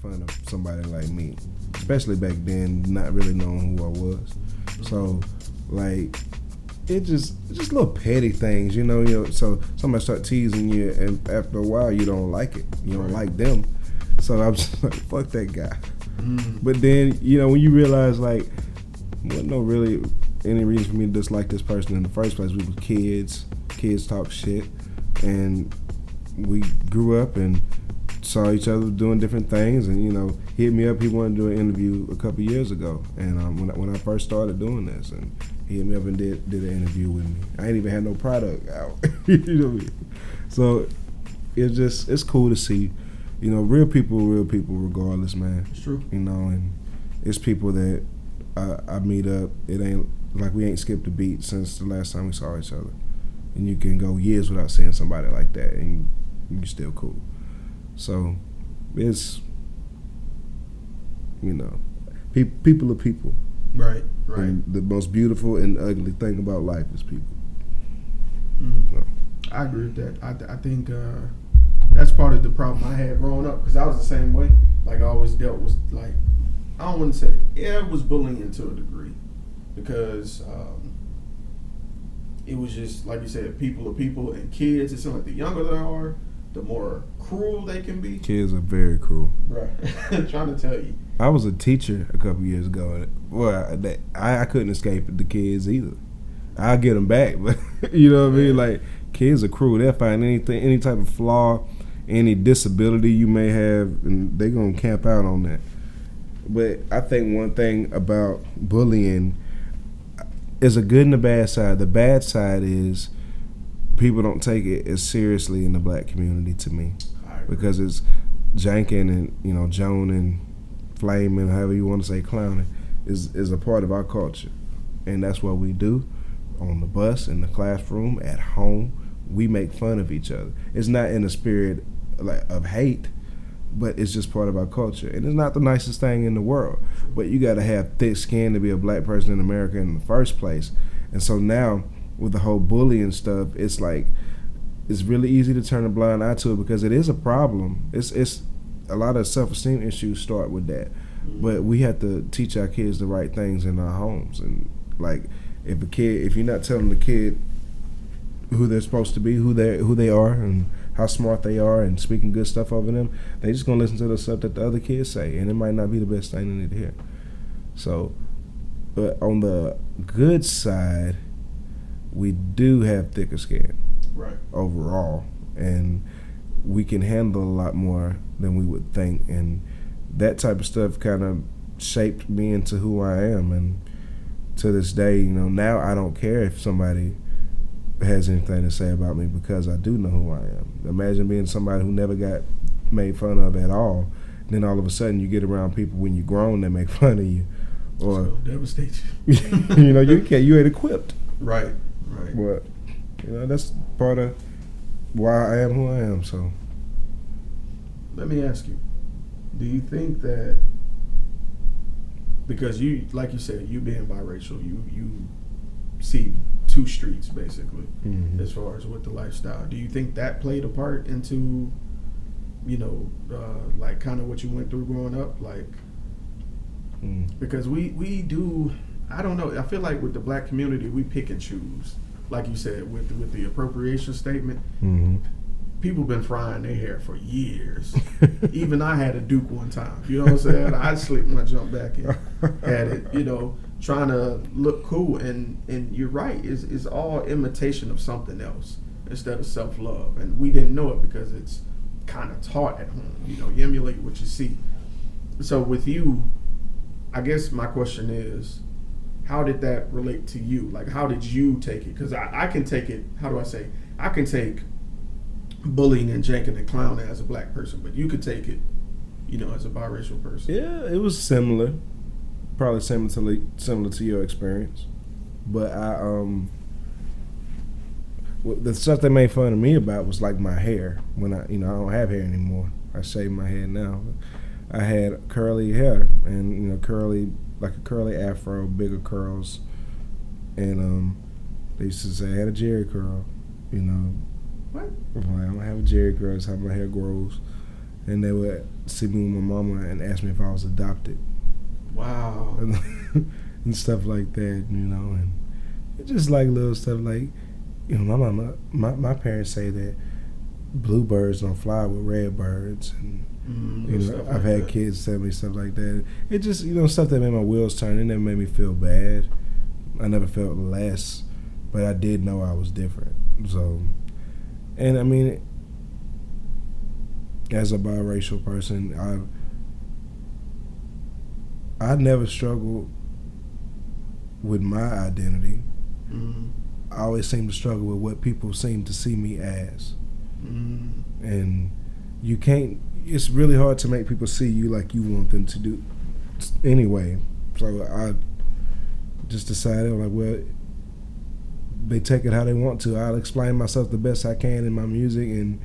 fun of somebody like me, especially back then, not really knowing who I was. So, like, it just little petty things, you know. So somebody start teasing you, and after a while, you don't like it. You don't like them. So I'm just like, fuck that guy. But then, when you realize, like, wasn't no really any reason for me to dislike this person in the first place. We were kids. Kids talk shit, and we grew up and saw each other doing different things, and he hit me up. He wanted to do an interview a couple years ago, and when I first started doing this, and he hit me up and did an interview with me. I ain't even had no product out. You know what I mean? So it's cool to see, real people regardless, man. It's true. And it's people that I meet up. It ain't like we ain't skipped a beat since the last time we saw each other, and you can go years without seeing somebody like that, and you're still cool. So it's people are people. Right. And the most beautiful and ugly thing about life is people. So. I agree with that. I think that's part of the problem I had growing up, because I was the same way. Like, I always dealt with, like, I don't want to say, it was bullying to a degree, because it was just, like you said, people are people, and kids, it seems like the younger they are, the more cruel they can be. Kids are very cruel. Right. Trying to tell you. I was a teacher a couple years ago. Well, I couldn't escape the kids either. I'll get them back, but you know what I mean? Like, kids are cruel. They'll find anything, any type of flaw, any disability you may have, and they're going to camp out on that. But I think one thing about bullying is a good and a bad side. The bad side is people don't take it as seriously in the black community, to me, because it's janking and joning, flaming, however you want to say, clowning is a part of our culture, and that's what we do on the bus, in the classroom, at home. We make fun of each other. It's not in a spirit of hate, but it's just part of our culture, and it's not the nicest thing in the world. But you got to have thick skin to be a black person in America in the first place, and so now, with the whole bullying stuff, it's like it's really easy to turn a blind eye to it, because it is a problem. It's a lot of self-esteem issues start with that, but we have to teach our kids the right things in our homes. And like, if you're not telling the kid who they're supposed to be, who they are, and how smart they are, and speaking good stuff over them, they just gonna listen to the stuff that the other kids say, and it might not be the best thing they need to hear. So, but on the good side, we do have thicker skin, right, overall, and we can handle a lot more than we would think, and that type of stuff kind of shaped me into who I am. And to this day, now I don't care if somebody has anything to say about me, because I do know who I am. Imagine being somebody who never got made fun of at all, and then all of a sudden you get around people when you're grown that make fun of you, or devastate you. You ain't equipped. Right. But that's part of why I am who I am. So let me ask you, do you think that, because you, like you said, you being biracial, you see two streets basically, as far as with the lifestyle, do you think that played a part into like kind of what you went through growing up, like because we do, I don't know, I feel like with the black community we pick and choose, like you said, with the appropriation statement. People been frying their hair for years. Even I had a Duke one time. You know what I'm saying? I slicked when I jumped back in. Had it, trying to look cool. And you're right. It's all imitation of something else instead of self-love. And we didn't know it because it's kind of taught at home. You emulate what you see. So with you, I guess my question is, how did that relate to you? Like, how did you take it? Because I can take it, how do I say? I can take bullying and janking and clowning as a black person, but you could take it, as a biracial person. Yeah, it was similar, probably similar to your experience. But the stuff they made fun of me about was like my hair. When I don't have hair anymore. I shave my head now. I had curly hair, and curly, like a curly afro, bigger curls, and they used to say I had a Jerry curl. What? I'm like, I don't have a Jerry curl. That's how my hair grows. and they would see me with my mama and ask me if I was adopted. Wow. And stuff like that, and it's just like little stuff like, my parents say that bluebirds don't fly with red birds, and I've had kids tell me stuff like that. It just stuff that made my wheels turn. It never made me feel bad. I never felt less, but I did know I was different. So, and I mean, as a biracial person, I never struggled with my identity. I always seem to struggle with what people seem to see me as. And you can't, it's really hard to make people see you like you want them to do anyway. So I just decided, like, well, they take it how they want to. I'll explain myself the best I can in my music, and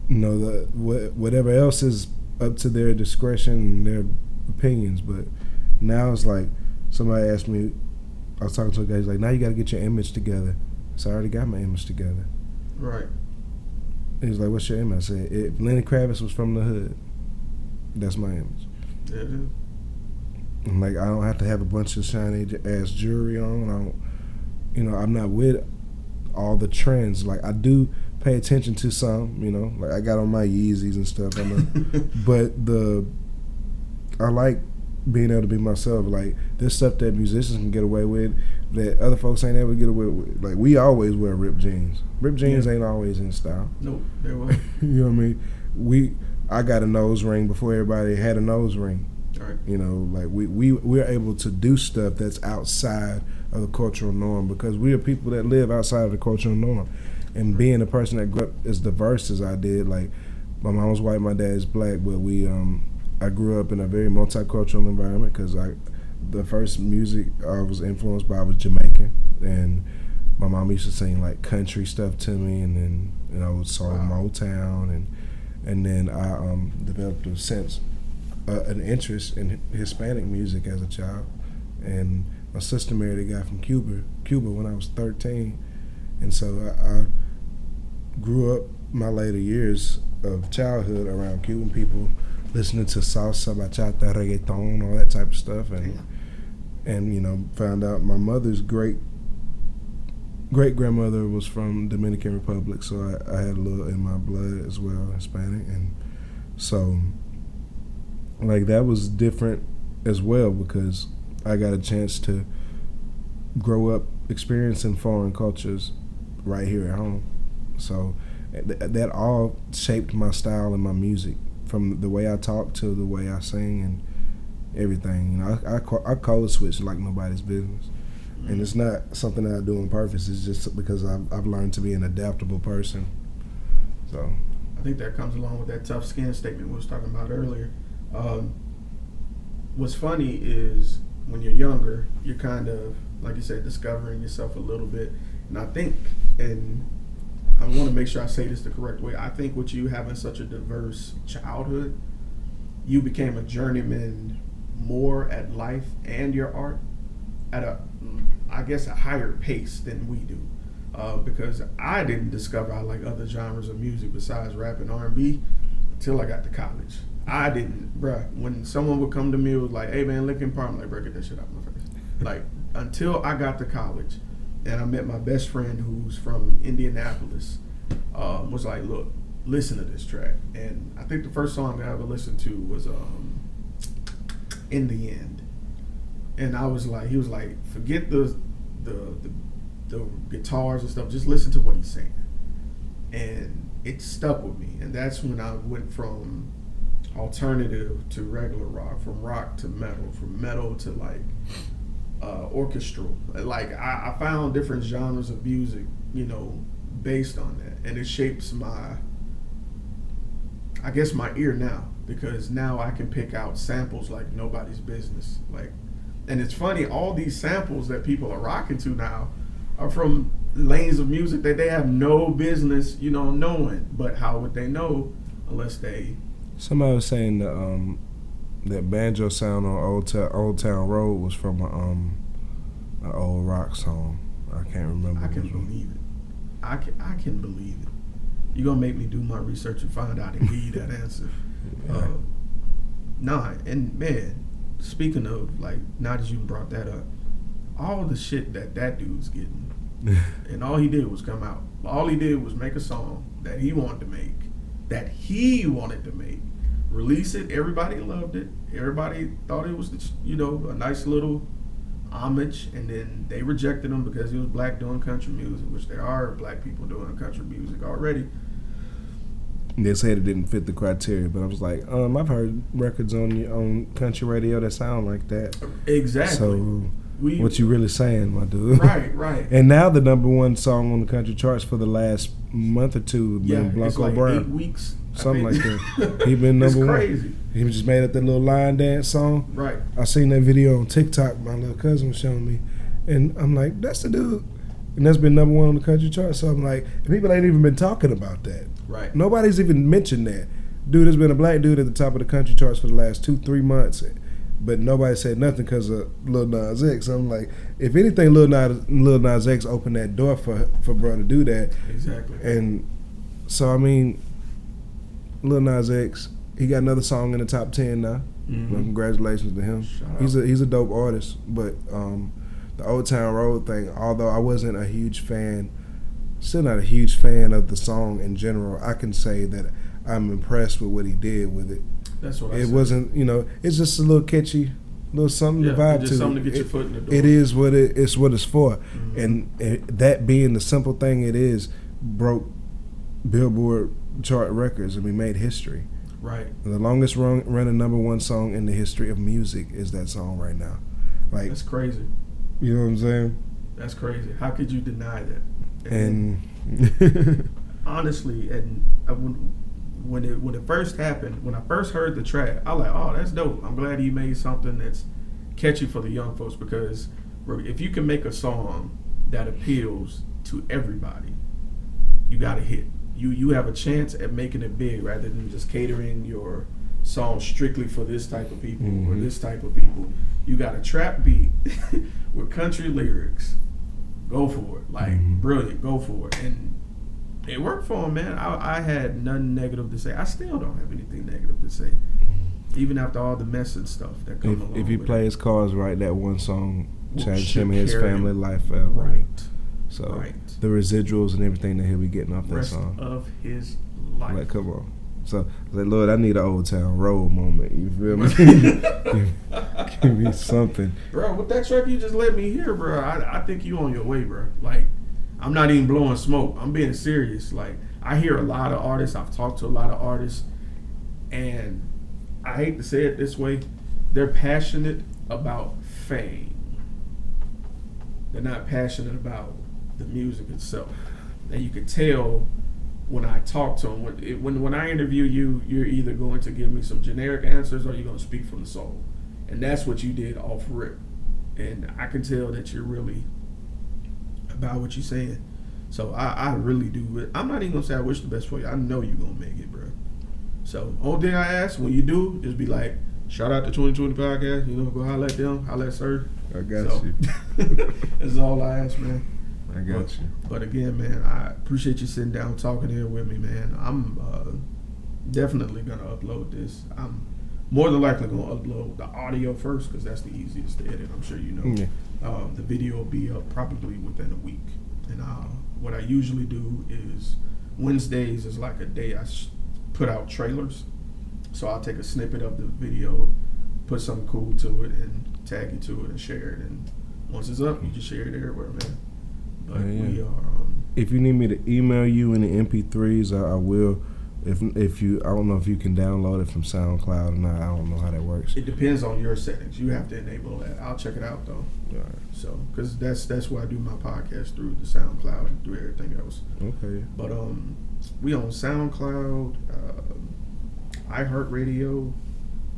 whatever else is up to their discretion and their opinions. But now it's like, somebody asked me, I was talking to a guy, he's like, now you got to get your image together. So I already got my image together. Right. He was like, what's your image? I said, if Lenny Kravitz was from the hood, that's my image. Yeah, it is. I'm like, I don't have to have a bunch of shiny ass jewelry on. I'm not with all the trends. Like, I do pay attention to some, like I got on my Yeezys and stuff. But I like being able to be myself. Like, there's stuff that musicians can get away with that other folks ain't ever get away with. Like, we always wear ripped jeans. Ripped jeans ain't always in style. Nope, they weren't. You know what I mean? I got a nose ring before everybody had a nose ring. Right. Like we're able to do stuff that's outside of the cultural norm because we are people that live outside of the cultural norm. And being a person that grew up as diverse as I did, like, my mom was white, my dad is black, but I grew up in a very multicultural environment because the first music I was influenced by was Jamaican, and my mom used to sing like country stuff to me, and then I would saw Motown, and then I developed a sense, an interest in Hispanic music as a child, and my sister married a guy from Cuba when I was 13, and so I grew up my later years of childhood around Cuban people, listening to salsa, bachata, reggaeton, all that type of stuff, and found out my mother's great grandmother was from Dominican Republic, so I had a little in my blood as well, Hispanic, and so like that was different as well because I got a chance to grow up experiencing foreign cultures right here at home. So that all shaped my style and my music, from the way I talk to the way I sing and everything. I code switch like nobody's business. And it's not something that I do on purpose. It's just because I've learned to be an adaptable person. So I think that comes along with that tough skin statement we was talking about earlier. What's funny is when you're younger, you're kind of, like you said, discovering yourself a little bit. And I think, and I want to make sure I say this the correct way, I think with you having such a diverse childhood, you became a journeyman more at life and your art at a higher pace than we do. Because I didn't discover I like other genres of music besides rap and R&B until I got to college. I didn't, bruh. When someone would come to me with like, hey man, Linkin Park, I'm like, bruh, get that shit out my face. Like, until I got to college and I met my best friend who's from Indianapolis, was like, look, listen to this track. And I think the first song I ever listened to was In the End. And I was like, he was like, forget the guitars and stuff, just listen to what he's saying. And it stuck with me. And that's when I went from alternative to regular rock, from rock to metal, from metal to like orchestral. Like I found different genres of music, based on that. And it shapes my ear now, because now I can pick out samples like nobody's business. Like, and it's funny, all these samples that people are rocking to now are from lanes of music that they have no business, knowing. But how would they know unless they... Somebody was saying that banjo sound on Old Town Road was from an old rock song. I can't remember. I can believe it. I can believe it. You're gonna make me do my research and find out and give you that answer. And man, speaking of, like, now that you brought that up, all the shit that dude's getting, and all he did was come out. All he did was make a song that he wanted to make, release it. Everybody loved it. Everybody thought it was, a nice little homage, and then they rejected him because he was black doing country music, which there are black people doing country music already. They said it didn't fit the criteria, but I was like, I've heard records on country radio that sound like that. Exactly. So what you really saying, my dude? Right. And now the number one song on the country charts for the last month or two been Blanco it's like Brown. 8 weeks. Something like that. He been number one. It's crazy. He just made up that little line dance song. Right. I seen that video on TikTok. My little cousin was showing me, and I'm like, that's the dude. And that's been number one on the country chart. So I'm like, people ain't even been talking about that. Right. Nobody's even mentioned that. Dude has been a black dude at the top of the country charts for the last 2-3 months, but nobody said nothing because of Lil Nas X. I'm like, if anything, Lil Nas X opened that door for bro to do that. Exactly. And so I mean, Lil Nas X, he got another song in the top 10 now. Mm-hmm. Well, congratulations to him. He's a dope artist, but the Old Town Road thing, although I wasn't a huge fan, still not a huge fan of the song in general, I can say that I'm impressed with what he did with it. That's what I said. It wasn't, it's just a little catchy, little something to vibe just to. Something to get your foot in the door. It is what it's what it's for. Mm-hmm. And that being the simple thing it is, broke Billboard chart records. I mean, made history. Right. The longest running number one song in the history of music is that song right now. Like, that's crazy. You know what I'm saying? That's crazy. How could you deny that? And honestly, and when it first happened, when I first heard the track, I was like, oh, that's dope. I'm glad he made something that's catchy for the young folks, because if you can make a song that appeals to everybody, you got a hit. You have a chance at making it big rather than just catering your song strictly for this type of people or this type of people. You got a trap beat with country lyrics. Go for it. Like, brilliant. Go for it. And it worked for him, man. I had nothing negative to say. I still don't have anything negative to say. Even after all the mess and stuff that comes along. If he plays his cards right, that one song changed him and his family life forever. Right. So the residuals and everything that he'll be getting off that rest song. of his life. Like, come on. So, like, Lord, I need an Old Town Road moment. You feel me? Give me something. Bro, with that track you just let me hear, bro, I think you on your way, bro. Like, I'm not even blowing smoke. I'm being serious. Like, I hear a lot of artists. I've talked to a lot of artists. And I hate to say it this way, they're passionate about fame. They're not passionate about the music itself. And you can tell when I talk to them, when I interview you, you're either going to give me some generic answers or you're going to speak from the soul. And that's what you did off rip. And I can tell that you're really about what you're saying. So I really do. I'm not even going to say I wish the best for you. I know you're going to make it, bro. So only thing I ask, when you do, just be like, shout out to 2020 Podcast. Go holler at them, holler at Sirr. I got you. That's all I ask, man. I got you. But again, man, I appreciate you sitting down talking here with me, man. I'm definitely going to upload this. I'm more than likely going to upload the audio first because that's the easiest to edit, I'm sure you know. Yeah. The video will be up probably within a week. And what I usually do is Wednesdays is like a day I put out trailers. So I'll take a snippet of the video, put something cool to it, and tag you to it and share it. And once it's up, you just share it everywhere, man. But we are. If you need me to email you in the MP3s, I will. If you, I don't know if you can download it from SoundCloud or not. I don't know how that works. It depends on your settings. You have to enable that. I'll check it out though. All right. So, because that's why I do my podcast through the SoundCloud and through everything else. Okay. But we on SoundCloud, iHeartRadio,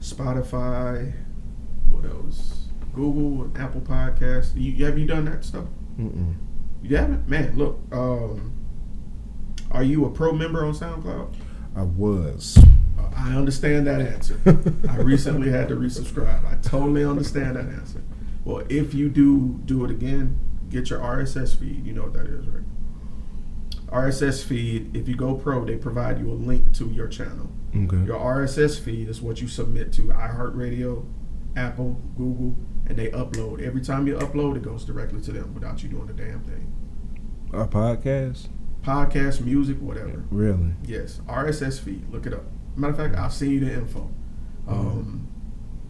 Spotify, what else? Google and Apple Podcasts. Have you done that stuff? Mm-mm. You haven't? Man, look. Are you a pro member on SoundCloud? I was. I understand that answer. I recently had to resubscribe. I totally understand that answer. Well, if you do it again, get your RSS feed. You know what that is, right? RSS feed, if you go pro, they provide you a link to your channel. Okay. Your RSS feed is what you submit to iHeartRadio, Apple, Google, and they upload. Every time you upload, it goes directly to them without you doing a damn thing. A podcast? Podcast, music, whatever. Really? Yes. RSS feed. Look it up. Matter of fact, I'll send you the info.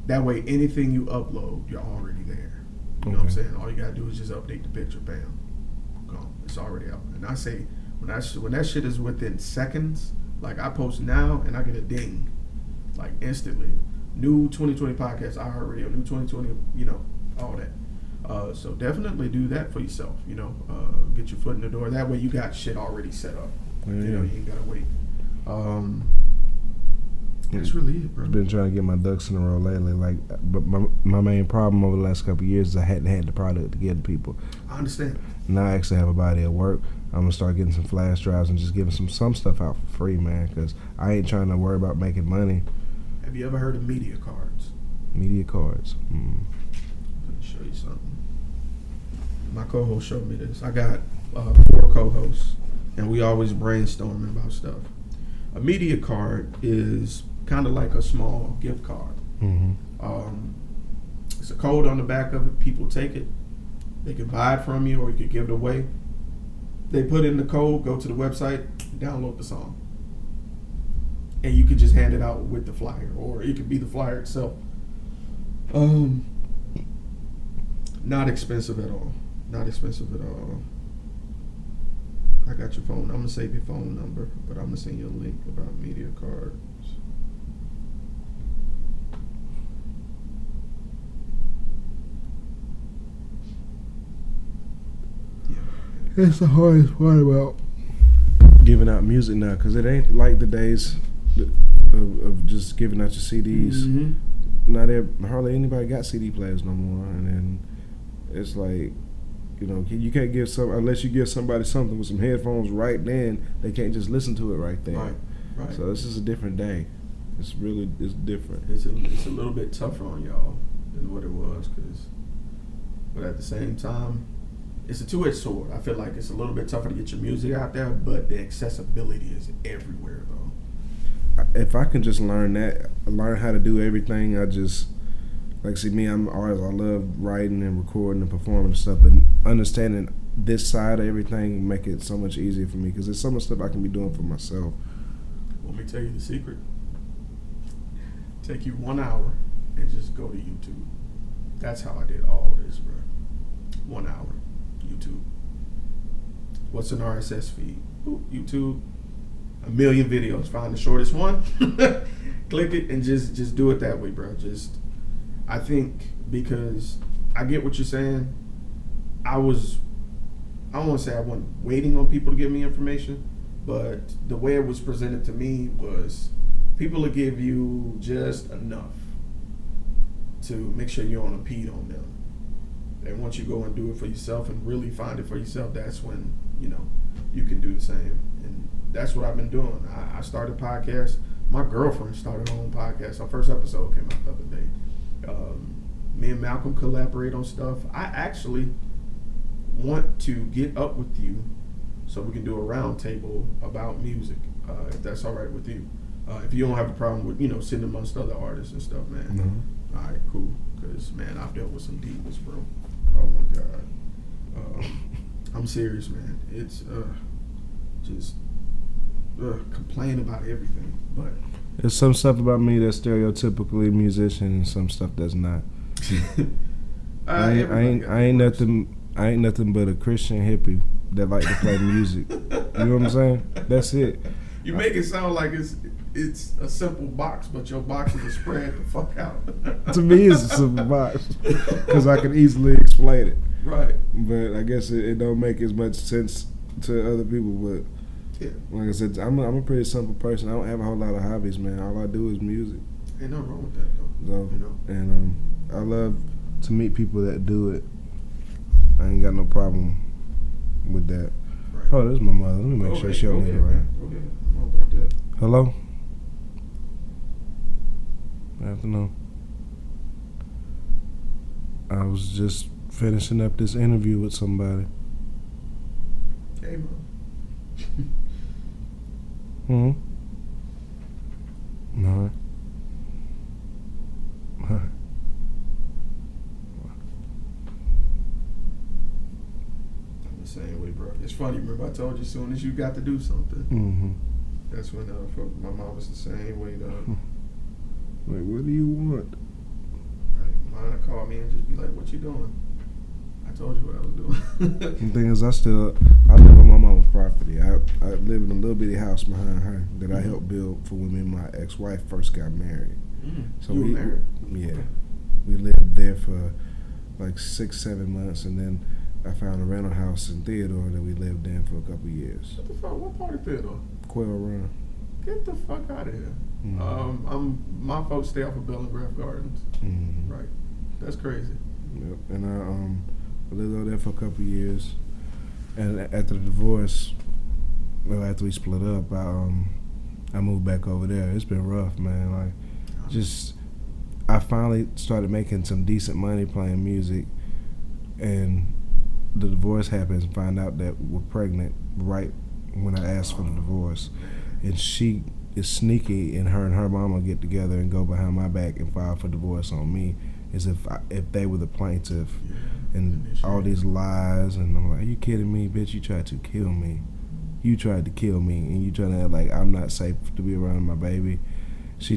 That way, anything you upload, you're already there. You know what I'm saying? All you gotta do is just update the picture, bam, gone. It's already out. And I say, when that shit is within seconds, like I post now and I get a ding, like instantly. New 2020 podcast, iHeartRadio, new 2020, all that. So definitely do that for yourself. Get your foot in the door. That way you got shit already set up. Yeah. You ain't gotta wait. That's really it, bro. I've been trying to get my ducks in a row lately. But my main problem over the last couple of years is I hadn't had the product to give to people. I understand. Now I actually have a body at work. I'm gonna start getting some flash drives and just giving some stuff out for free, man. Because I ain't trying to worry about making money. Have you ever heard of media cards? Media cards. Let me show you something. My co-host showed me this. I got 4 co-hosts, and we always brainstorming about stuff. A media card is kind of like a small gift card. It's a code on the back of it. People take it. They can buy it from you, or you could give it away. They put in the code, go to the website, download the song. And you could just hand it out with the flyer, or it could be the flyer itself. Not expensive at all. Not expensive at all. I got your phone. I'm going to save your phone number, but I'm going to send you a link about media cards. That's the hardest part about giving out music now, because it ain't like the days of just giving out your CDs. Hardly anybody got CD players no more, and then it's like, you can't give unless you give somebody something with some headphones right then, they can't just listen to it right there. Right. So this is a different day. It's different. It's a little bit tougher on y'all than what it was, but at the same time, it's a two-edged sword. I feel like it's a little bit tougher to get your music out there, but the accessibility is everywhere, though. If I can just learn how to do everything, see me, I'm an artist. I love writing and recording and performing and stuff, but understanding this side of everything make it so much easier for me, because there's so much stuff I can be doing for myself. Let me tell you the secret. Take you 1 hour and just go to YouTube. That's how I did all this, bro. 1 hour, YouTube. What's an RSS feed? YouTube. 1 million videos. Find the shortest one. Click it and just do it that way, bro. I think, because I get what you're saying. I don't want to say I wasn't waiting on people to give me information, but the way it was presented to me was people will give you just enough to make sure you don't impede on them. And once you go and do it for yourself and really find it for yourself, that's when, you can do the same. And that's what I've been doing. I started podcasts. My girlfriend started her own podcast. Our first episode came out the other day. Me and Malcolm collaborate on stuff. I actually want to get up with you so we can do a round table about music, if that's all right with you. If you don't have a problem with, sitting amongst other artists and stuff, man. All right, cool. Because, man, I've dealt with some divas, bro. Oh, my God. I'm serious, man. It's just complain about everything. But there's some stuff about me that's stereotypically musician, and some stuff that's not. I ain't nothing but a Christian hippie that like to play music. You know what I'm saying? That's it. You make it sound like it's a simple box, but your box is spread the fuck out. To me, it's a simple box because I can easily explain it. Right. But I guess it don't make as much sense to other people. But yeah, like I said, I'm a pretty simple person. I don't have a whole lot of hobbies, man. All I do is music. Ain't nothing wrong with that, though. So, and I love to meet people that do it. I ain't got no problem with that. Right. Oh, this is my mother. Let me make sure she don't need it right. Hello? Good afternoon. I was just finishing up this interview with somebody. Hey, man. Hmm. No. I'm the same way, bro. It's funny. Remember, I told you as soon as you got to do something, Mm-hmm. that's when my mom was the same way, dog. Like, what do you want? Like, mine would call me and just be like, "What you doing?" I told you what I was doing. The thing is, I live on my mama's property. I live in a little bitty house behind her that I helped build for when me and my ex-wife first got married. So you were married? Yeah. Okay. We lived there for like 6-7 months, and then I found a rental house in Theodore that we lived in for a couple years. What the fuck? What part of Theodore? Quail Run. Get the fuck out of here. My folks stay off of Bell and Graf Gardens. Mm-hmm. Right. That's crazy. Yep. And I lived over there for a couple years, and after the divorce, well, after we split up, I moved back over there. It's been rough, man. Like, I finally started making some decent money playing music, and the divorce happens. And find out that we're pregnant right when I asked for the divorce, and she is sneaky, and her mama get together and go behind my back and file for divorce on me, as if they were the plaintiff, and all these lies. And I'm like, are you kidding me, bitch? You tried to kill me. You tried to kill me, and you trying to act like I'm not safe to be around my baby. She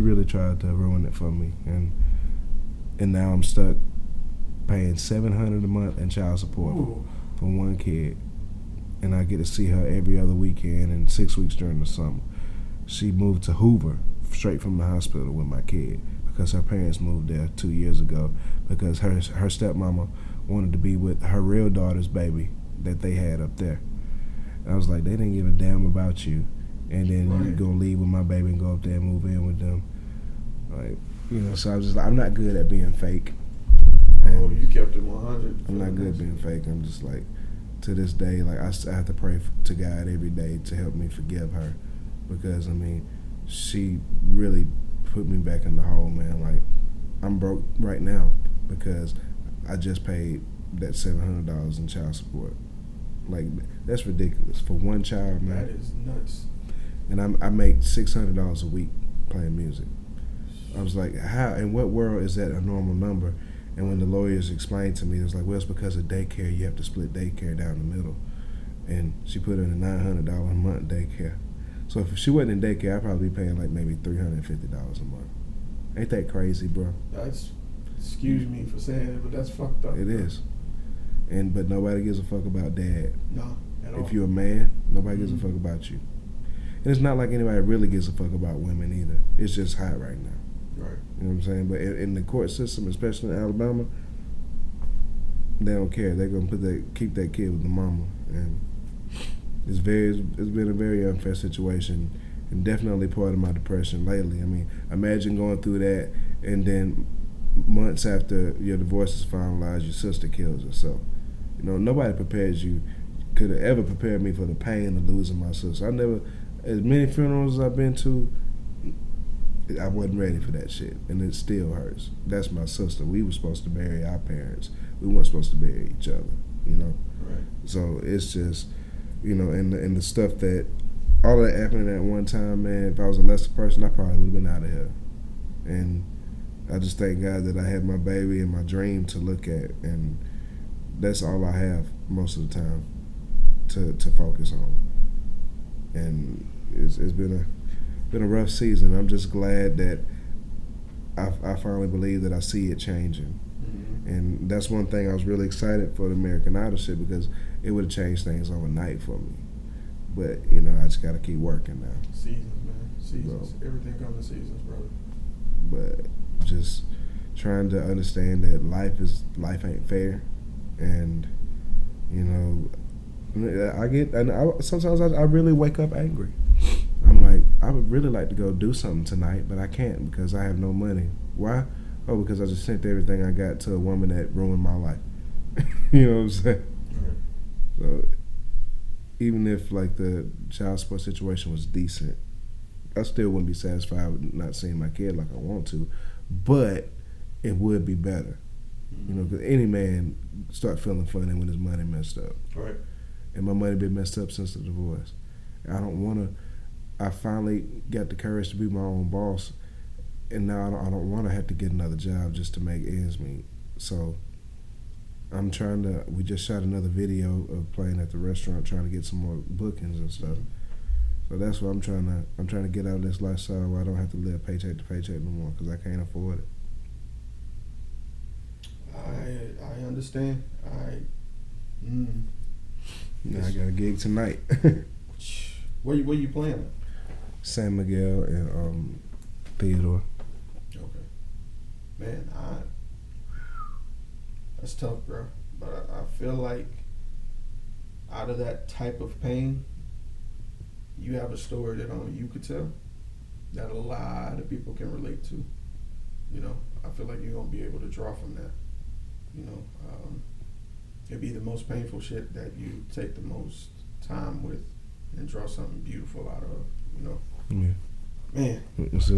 really tried to ruin it for me, and now I'm stuck paying $700 a month in child support for one kid, and I get to see her every other weekend and 6 weeks during the summer. She moved to Hoover straight from the hospital with my kid because her parents moved there 2 years ago because her stepmama wanted to be with her real daughter's baby that they had up there. And I was like, they didn't give a damn about you, and then you gonna leave with my baby and go up there and move in with them. Like, so I was just like, I'm not good at being fake. And you kept it 100. I'm not good at being fake. I'm just like, to this day, like I have to pray to God every day to help me forgive her, because she really put me back in the hole, man. Like, I'm broke right now because I just paid that $700 in child support. Like, that's ridiculous for one child, man. That is nuts. And I make $600 a week playing music. I was like, how? In what world is that a normal number? And when the lawyers explained to me, it was like, well, it's because of daycare. You have to split daycare down the middle. And she put in a $900 a month daycare. So if she wasn't in daycare, I'd probably be paying like maybe $350 a month. Ain't that crazy, bro? That's, excuse me for saying it, but that's fucked up. It is. But nobody gives a fuck about dad. No, at all. If you're a man, nobody gives a fuck about you. And it's not like anybody really gives a fuck about women either. It's just hot right now. Right. You know what I'm saying? But in the court system, especially in Alabama, they don't care. They're gonna keep that kid with the mama, and it's been a very unfair situation, and definitely part of my depression lately. I mean, imagine going through that, and then months after your divorce is finalized, your sister kills herself. Nobody could have ever prepared me for the pain of losing my sister. As many funerals as I've been to, I wasn't ready for that shit, and it still hurts. That's my sister. We were supposed to bury our parents. We weren't supposed to bury each other, Right. So it's just, and the stuff that, all of that happening at one time, man, if I was a lesser person, I probably would have been out of here. And I just thank God that I had my baby and my dream to look at, and that's all I have most of the time to focus on. And it's been a rough season. I'm just glad that I finally believe that I see it changing. Mm-hmm. And that's one thing I was really excited for the American Idol shit, because it would have changed things overnight for me. But, I just got to keep working now. Seasons, man. Seasons. Bro. Everything comes in seasons, brother. But just trying to understand that life ain't fair. And, sometimes I really wake up angry. I'm like, I would really like to go do something tonight, but I can't because I have no money. Why? Oh, because I just sent everything I got to a woman that ruined my life. You know what I'm saying? Right. So even if like the child support situation was decent, I still wouldn't be satisfied with not seeing my kid like I want to, but it would be better. Because any man start feeling funny when his money messed up. Right. And my money been messed up since the divorce. I don't want to I finally got the courage to be my own boss, and now I don't want to have to get another job just to make ends meet. So I'm trying to. We just shot another video of playing at the restaurant, trying to get some more bookings and stuff. So that's what I'm trying to. I'm trying to get out of this lifestyle where I don't have to live paycheck to paycheck no more because I can't afford it. I understand. I got a gig tonight. Where you playing? San Miguel and Theodore. Okay, man, that's tough, bro. But I feel like out of that type of pain, you have a story that only you could tell, that a lot of people can relate to. You know, I feel like you're gonna be able to draw from that. You know, it'd be the most painful shit that you take the most time with and draw something beautiful out of. You know. Yeah. Man.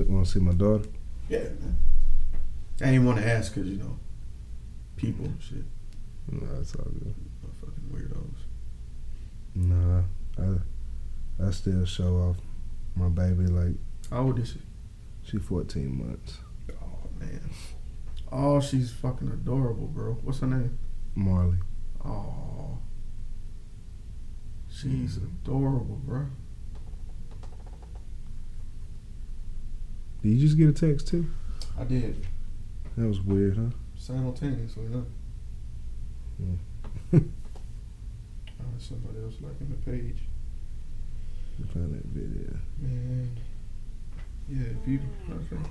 Want to see my daughter? Yeah, man. I ain't want to ask because, you know, people and shit. No, it's all good. Fucking weirdos. Nah, I still show off my baby like. How old is she? She 14 months. Oh, man. Oh, she's fucking adorable, bro. What's her name? Marley. Oh. She's adorable, bro. Did you just get a text too? I did. That was weird, huh? Simultaneously, huh? Yeah. Somebody else liking the page. I found that video. Man. Yeah, if you... Okay.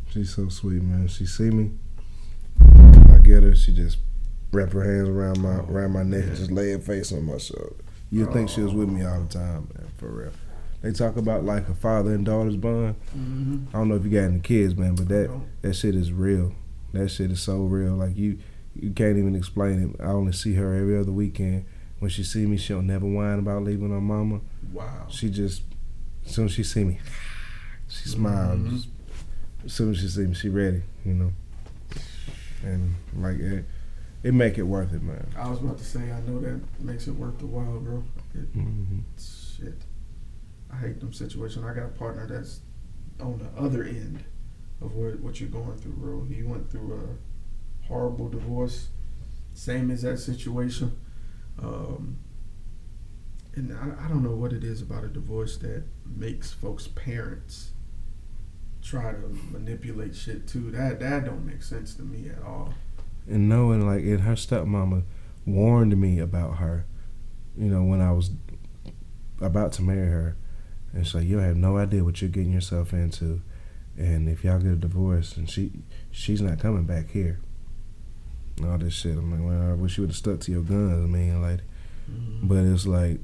She's so sweet, man. She see me, I get her, she just wrap her hands around my neck and just lay her face on my shoulder. You'd think she was with me all the time, man, for real. They talk about like a father and daughter's bond. Mm-hmm. I don't know if you got any kids, man, but that shit is real. That shit is so real. Like you can't even explain it. I only see her every other weekend. When she see me, she'll never whine about leaving her mama. Wow. She just, as soon as she see me, she smiles. Mm-hmm. As soon as she see me, she ready, you know. And like it make it worth it, man. I was about to say, I know that makes it worth the while, bro. Shit. I hate them situations. I got a partner that's on the other end of what you're going through, bro. He went through a horrible divorce, same as that situation. And I don't know what it is about a divorce that makes folks' parents try to manipulate shit too. That don't make sense to me at all. And knowing like, and her stepmama warned me about her, you know, when I was about to marry her. And so you have no idea what you're getting yourself into. And if y'all get a divorce and she's not coming back here. And all this shit. I'm like, well, I wish you would have stuck to your guns, man. Like, but it's like,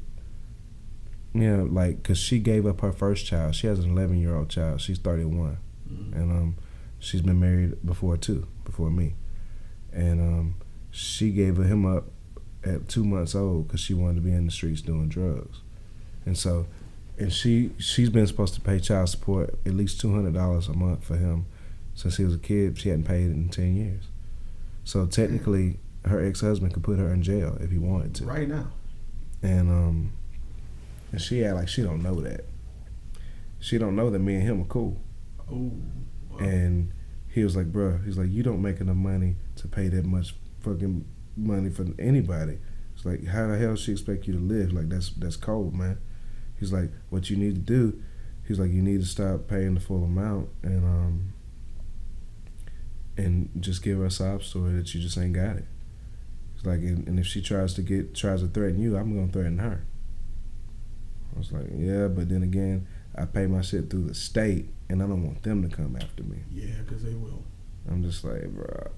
yeah, like, cause she gave up her first child. She has an 11-year-old child. She's 31, and she's been married before me, and she gave him up at 2 months old because she wanted to be in the streets doing drugs, and so, and she's been supposed to pay child support at least $200 a month for him since he was a kid. She hadn't paid it in 10 years, so technically her ex-husband could put her in jail if he wanted to right now, and she act like she don't know that. She don't know that me and him are cool. Oh. Wow. And he was like, bruh, he's like, you don't make enough money to pay that much fucking money for anybody. It's like, how the hell she expect you to live? Like, that's cold, man. He's like, what you need to do, he's like, you need to stop paying the full amount and just give her a sob story that you just ain't got it. It's like, and if she tries to threaten you, I'm gonna threaten her. I was like, yeah, but then again, I pay my shit through the state, and I don't want them to come after me. Yeah, because they will. I'm just like, bro.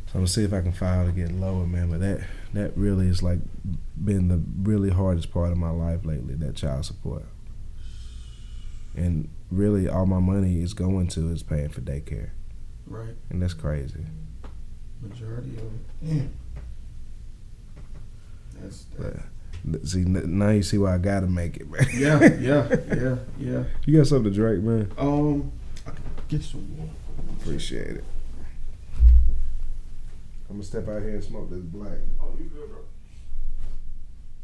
So I'm gonna see if I can file to get lower, man. But that really is like been the really hardest part of my life lately, that child support. And really, all my money is going to is paying for daycare. Right. And that's crazy. Majority of it. Damn. That's See, now you see why I gotta make it, man. Yeah. You got something to drink, man? I can get some water. Appreciate it. I'm gonna step out here and smoke this black. Oh, you good, bro?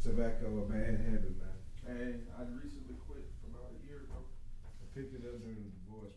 Tobacco, a bad habit, man. Hey, I recently quit about a year ago. I picked it up during the divorce